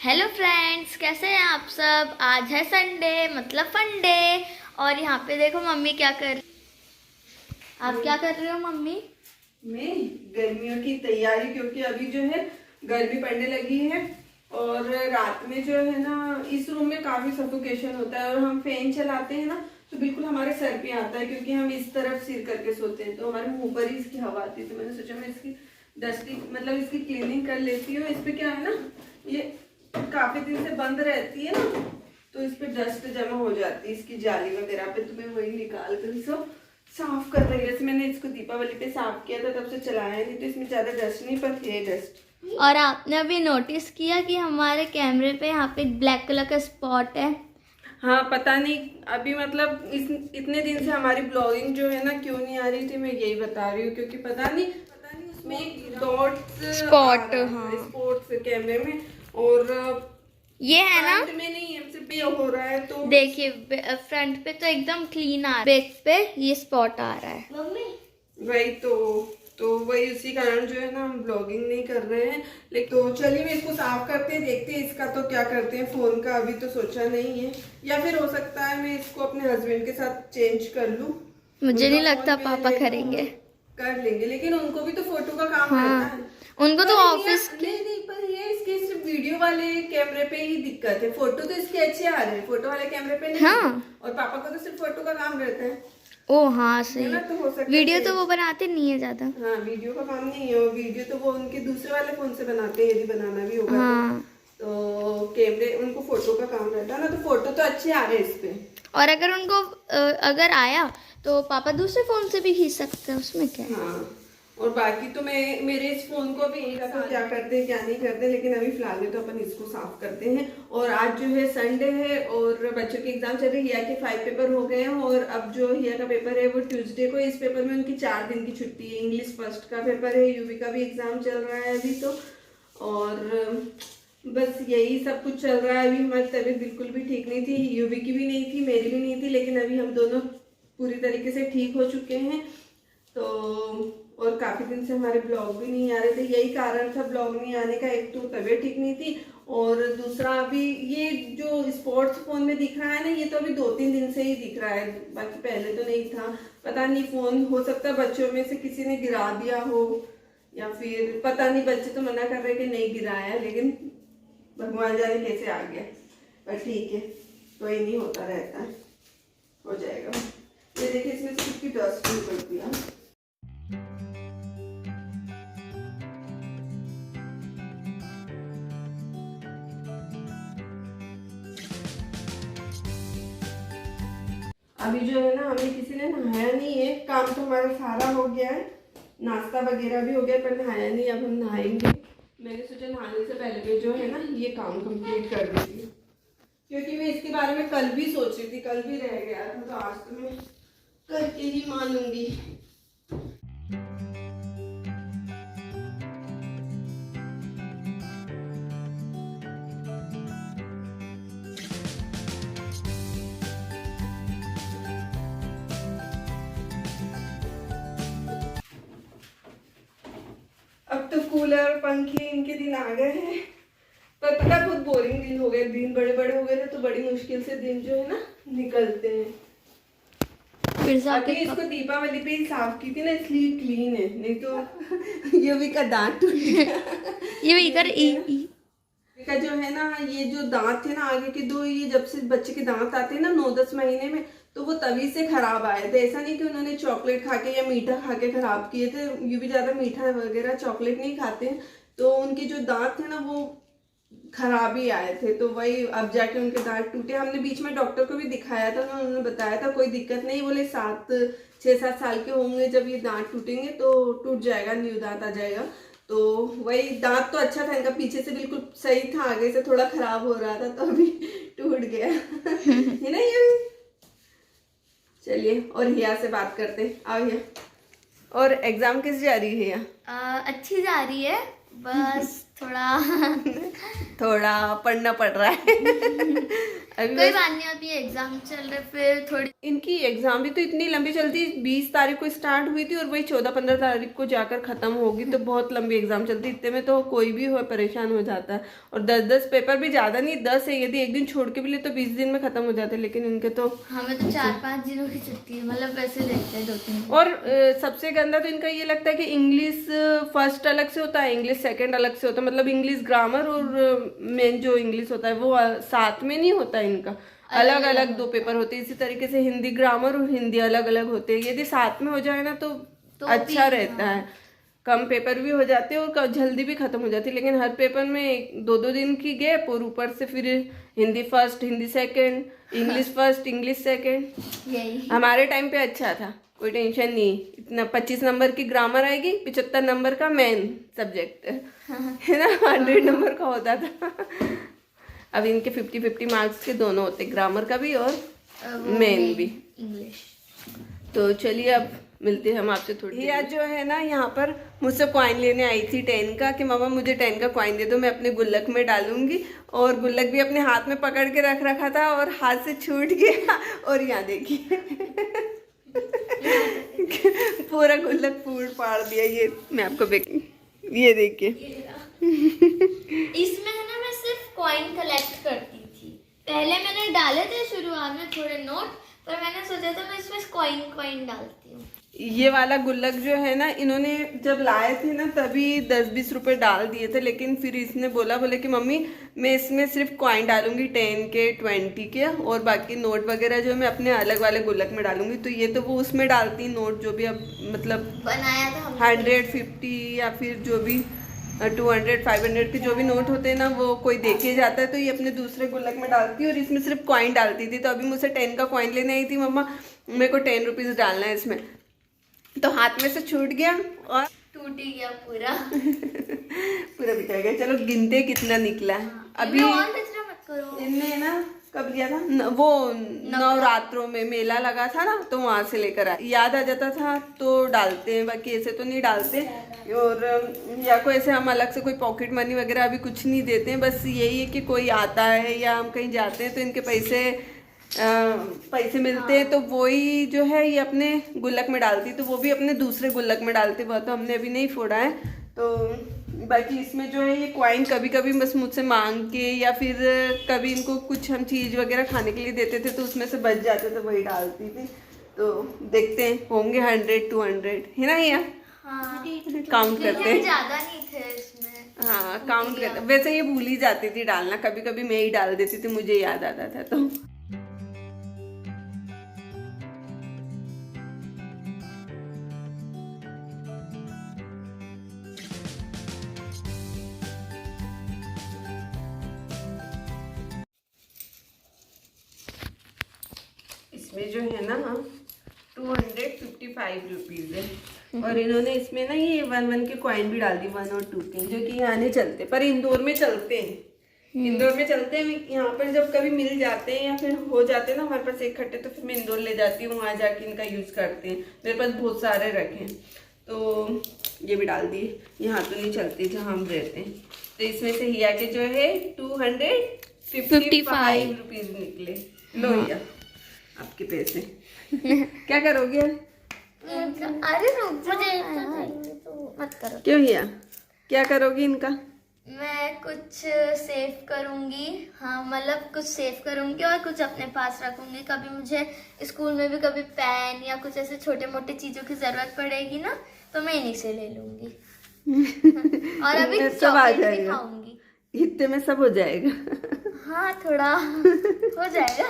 Hello friends, कैसे हैं आप सब। आज है संडे मतलब फंडे। और यहाँ पे देखो मम्मी क्या कर। आप क्या कर रहे हो मम्मी? मैं गर्मियों की तैयारी, क्योंकि अभी जो है गर्मी पड़ने लगी है और रात में जो है ना इस रूम में काफी सफोकेशन होता है और हम फैन चलाते हैं ना तो बिल्कुल हमारे सर पे आता है, क्योंकि हम इस तरफ सिर करके सोते हैं तो हमारे मुंह पर ही इसकी हवा आती है। तो मैंने सोचा मैं इसकी डस्टिंग मतलब इसकी क्लीनिंग कर लेती हूँ। इस पे क्या है ना, ये काफी दिन से बंद रहती है ना तो इस पे डस्ट जमा हो जाती है इसकी जाली वगैरह पे, तो मैं वही निकाल कर सब साफ कर रही है। जैसे मैंने इसको दीपावली पे साफ किया था तब से चलाया नहीं, तो इसमें ज्यादा डस्ट नहीं पड़ती है डस्ट। और आपने अभी नोटिस किया कि हमारे कैमरे पे यहाँ पे ब्लैक कलर का स्पॉट है। हाँ पता नहीं अभी मतलब इतने दिन से हमारी ब्लॉगिंग जो है ना क्यों नहीं आ रही थी, मैं यही बता रही हूँ। क्योंकि पता नहीं उसमें डॉट्स स्पॉट, हाँ। स्पॉट्स कैमरे में, और ये है ना, फ्रंट में नहीं है, सिर्फ ये हो रहा है। तो देखिए फ्रंट पे तो एकदम क्लीन आ रहा है, बैक पे ये स्पॉट आ रहा है। वही तो वही उसी कारण जो है ना हम ब्लॉगिंग नहीं कर रहे हैं। लेकिन तो चलिए मैं इसको साफ करते हैं, देखते हैं इसका तो क्या करते हैं। फोन का अभी तो सोचा नहीं है, या फिर हो सकता है मैं इसको अपने हस्बैंड के साथ चेंज कर लूं। मुझे नहीं उनका लगता फोन पापा ले लूं, करेंगे। कर लेंगे, लेकिन उनको भी तो फोटो का काम हाँ, रहता है। उनको तो पर ऑफिस नहीं पर ये इसके सिर्फ वीडियो वाले कैमरे पे ही दिक्कत है। फोटो तो इसके अच्छे आ रहे हैं, फोटो वाले कैमरे पे नहीं है। हाँ। और पापा को तो सिर्फ फोटो का काम रहता है। ओ हाँ सही है ना, है। तो हो सकता वीडियो है तो वो बनाते नहीं है ज्यादा। हाँ वीडियो का काम नहीं है। और वीडियो तो वो उनके दूसरे वाले फोन से बनाते हैं, यदि बनाना भी होगा हाँ। तो कैमरे उनको फोटो का काम रहता है ना, तो फोटो तो अच्छे आ रहे हैं इस पे। और अगर उनको अगर आया तो पापा दूसरे फोन से भी खींच सकते हैं, उसमें क्या है। हाँ और बाकी तो मैं मेरे इस फोन को भी तो क्या करते हैं क्या नहीं करते, लेकिन अभी फिलहाल में तो अपन इसको साफ करते हैं। और आज जो है संडे है और बच्चों के एग्जाम चल रहे हैं। हिया के 5 पेपर हो गए हैं और अब जो हिया का पेपर है वो ट्यूसडे को। इस पेपर में उनकी 4 दिन की छुट्टी है। इंग्लिश फर्स्ट का पेपर है, यूवी का भी एग्जाम चल रहा है अभी तो। और बस यही सब कुछ चल रहा है। अभी हमारी तबीयत बिल्कुल भी ठीक नहीं थी, यूवी की भी नहीं थी, मेरी भी नहीं थी, लेकिन अभी हम दोनों पूरी तरीके से ठीक हो चुके हैं। तो और काफी दिन से हमारे ब्लॉग भी नहीं आ रहे थे, यही कारण था ब्लॉग नहीं आने का। एक तो तबीयत ठीक नहीं थी और दूसरा अभी ये जो स्पोर्ट्स फोन में दिख रहा है ना, ये तो अभी 2-3 दिन से ही दिख रहा है, बाकी पहले तो नहीं था। पता नहीं फोन हो सकता है बच्चों में से किसी ने गिरा दिया हो, या फिर पता नहीं, बच्चे तो मना कर रहे कि नहीं गिराया, लेकिन भगवान जाने कैसे आ गया। पर ठीक है, कोई नहीं, होता रहता है, हो जाएगा। ये देखिए इसमें से कितनी डस्ट निकलती है। अभी जो है ना हमें किसी ने नहाया नहीं है, काम तो हमारा सारा हो गया है, नाश्ता वगैरह भी हो गया, पर नहाया नहीं। अब हम नहाएंगे। मैंने सोचा नहाने से पहले भी जो है ना ये काम कंप्लीट कर देती हूँ, क्योंकि मैं इसके बारे में कल भी सोच रही थी, कल भी रह गया था, तो आज तो मैं करके ही मानूंगी। अब तो कूलर पंखे इनके दिन आ गए हैं, पर पता बहुत बोरिंग दिन हो गए। दिन बड़े बड़े हो गए थे तो बड़ी मुश्किल से दिन जो है ना निकलते हैं। फिर से अभी इसको दीपावली पे ही साफ की थी ना, इसलिए क्लीन है, नहीं तो यूवी का दांत टूट गया। ये इधर का जो है ना, ये जो दांत थे ना आगे के दो, ये जब से बच्चे के दांत आते हैं ना 9-10 महीने में, तो वो तभी से खराब आए थे। ऐसा नहीं कि उन्होंने चॉकलेट खा के या मीठा खा के खराब किए थे, ये भी ज्यादा मीठा वगैरह चॉकलेट नहीं खाते हैं, तो उनके जो दांत थे ना वो खराब ही आए थे। तो वही अब जाके उनके दांत टूटे। हमने बीच में डॉक्टर को भी दिखाया था, उन्होंने बताया था कोई दिक्कत नहीं, बोले 6-7 साल के होंगे जब ये दांत टूटेंगे तो टूट जाएगा, न्यू दांत आ जाएगा। तो वही दांत तो अच्छा था इनका, पीछे से बिल्कुल सही था, आगे से थोड़ा खराब हो रहा था, तो अभी टूट गया है ना ये। चलिए और हिया से बात करते हैं। आओ हिया, और एग्जाम कैसे जा रही है हिया? अच्छी जा रही है, बस थोड़ा थोड़ा पढ़ना पड़ रहा है अभी कोई बात नहीं, अभी एग्जाम चल रहे, फिर थोड़ी इनकी एग्जाम भी तो इतनी लंबी चलती, 20 तारीख को स्टार्ट हुई थी और वही 14-15 तारीख को जाकर खत्म होगी, तो बहुत लंबी एग्जाम चलती। इतने में तो कोई भी हो परेशान हो जाता है। और 10-10 पेपर भी ज्यादा नहीं, 10 है, यदि एक दिन छोड़ के भी ले तो 20 दिन में खत्म हो जाते, लेकिन इनके तो हमें तो 4-5 दिनों की छुट्टी है, मतलब वैसे लेते हैं 2-3 दिन। और सबसे गंदा तो इनका ये लगता है कि इंग्लिश फर्स्ट अलग से होता है, इंग्लिश सेकंड अलग से होता है, मतलब इंग्लिश ग्रामर और मेन जो इंग्लिश होता है वो साथ में नहीं होता है इनका, अलग अलग 2 पेपर होते हैं। इसी तरीके से हिंदी ग्रामर और हिंदी अलग अलग होते हैं। यदि साथ में हो जाए ना तो अच्छा रहता है, कम पेपर भी हो जाते हैं और जल्दी भी खत्म हो जाती है। लेकिन हर पेपर में 2-2 दिन की गैप, और ऊपर से फिर Hindi first, Hindi second, English first, English second. यही हमारे टाइम पे अच्छा था, कोई टेंशन नहीं, इतना 25 नंबर की ग्रामर आएगी, 75 नंबर का मेन सब्जेक्ट है ना, 100 नंबर का होता था। अब इनके 50-50 मार्क्स के दोनों होते, ग्रामर का भी और मेन भी, इंग्लिश। तो चलिए अब मिलते हैं हम आपसे थोड़ी। हिया जो है ना यहाँ पर मुझसे कॉइन लेने आई थी 10 का, कि मामा मुझे 10 का कॉइन दे दो, मैं अपने गुल्लक में डालूंगी। और गुल्लक भी अपने हाथ में पकड़ के रख रखा था और हाथ से छूट गया, और यहाँ देखिए पूरा गुल्लक फूट फाड़ दिया। ये मैं आपको ये देखिए इसमें है ना, मैं सिर्फ कॉइन कलेक्ट करती थी। पहले मैंने डाले थे शुरुआत में थोड़े नोट, पर मैंने सोचा था मैं इसमें कॉइन डालती हूँ। ये वाला गुल्लक जो है ना, इन्होंने जब लाए थे ना तभी 10-20 रुपए डाल दिए थे, लेकिन फिर इसने बोले कि मम्मी मैं इसमें सिर्फ कॉइन डालूंगी 10 के 20 के, और बाकी नोट वगैरह जो मैं अपने अलग वाले गुल्लक में डालूंगी। तो ये तो वो उसमें डालती नोट जो भी अब मतलब बनाया था हमने 150 या फिर जो भी 200, 500 के जो भी नोट होते हैं ना, वो कोई देखे जाता है तो ये अपने दूसरे गुल्लक में डालती है, और इसमें सिर्फ कॉइन डालती थी। तो अभी मुझसे 10 का कॉइन लेने आई थी, मम्मा मेरे को 10 रुपीज़ डालना है इसमें, तो हाथ में से छूट गया और टूट ही गया पूरा पूरा बिखर गया। चलो गिनते कितना निकला है अभी। और कचरा मत करो। इनने ना कब लिया था वो नवरात्रों में मेला लगा था ना, तो वहां से लेकर आया, याद आ जाता था तो डालते हैं, बाकी ऐसे तो नहीं डालते। और या कोई ऐसे हम अलग से कोई पॉकेट मनी वगैरह अभी कुछ नहीं देते हैं, बस यही है कि कोई आता है या हम कहीं जाते हैं तो इनके पैसे मिलते हैं, तो वही जो है ये अपने गुल्लक में डालती, तो वो भी अपने दूसरे गुल्लक में डालते। वो तो हमने अभी नहीं फोड़ा है। तो बाकी इसमें जो है ये कॉइन कभी कभी बस मुझसे मांग के, या फिर कभी इनको कुछ हम चीज़ वगैरह खाने के लिए देते थे तो उसमें से बच जाते थे, वही डालती थी। तो देखते हैं होंगे 100-200 है ना ये, हाँ, काउंट करते हैं। ज्यादा नहीं थे इसमें। हाँ काउंट करते, वैसे ये भूल ही जाती थी डालना, कभी कभी मैं ही डाल देती थी, मुझे याद आता था। तो इसमें जो है ना 255 रुपीज़ है, और इन्होंने इसमें ना ये 1 के कॉइन भी डाल दी, 1 और 2 के, जो कि यहाँ नहीं चलते पर इंदौर में चलते हैं। इंदौर में चलते हैं, यहाँ पर जब कभी मिल जाते हैं या फिर हो जाते हैं ना हमारे पास इकट्ठे, तो फिर मैं इंदौर ले जाती हूँ, वहाँ जाके इनका यूज़ करते हैं। मेरे पास बहुत सारे रखे हैं, तो ये भी डाल दिए। यहाँ तो नहीं चलती जहाँ हम रहते हैं। तो इसमें से हिया के जो है 255 रुपीज़ निकले। लो हिया आपके पैसे क्या करोगे? अरे रुक तो मत करो। क्यों हिया, क्या करोगी इनका? मैं कुछ सेव करूंगी, हाँ मतलब कुछ सेव करूंगी और कुछ अपने पास रखूंगी। कभी मुझे स्कूल में भी कभी पेन या कुछ ऐसे छोटे मोटे चीजों की जरूरत पड़ेगी ना, तो मैं इन्हीं से ले लूंगी। और अभी सब आ चॉकलेट भी जाएगा, खाऊंगी। इतने में सब हो जाएगा। हाँ थोड़ा हो जाएगा।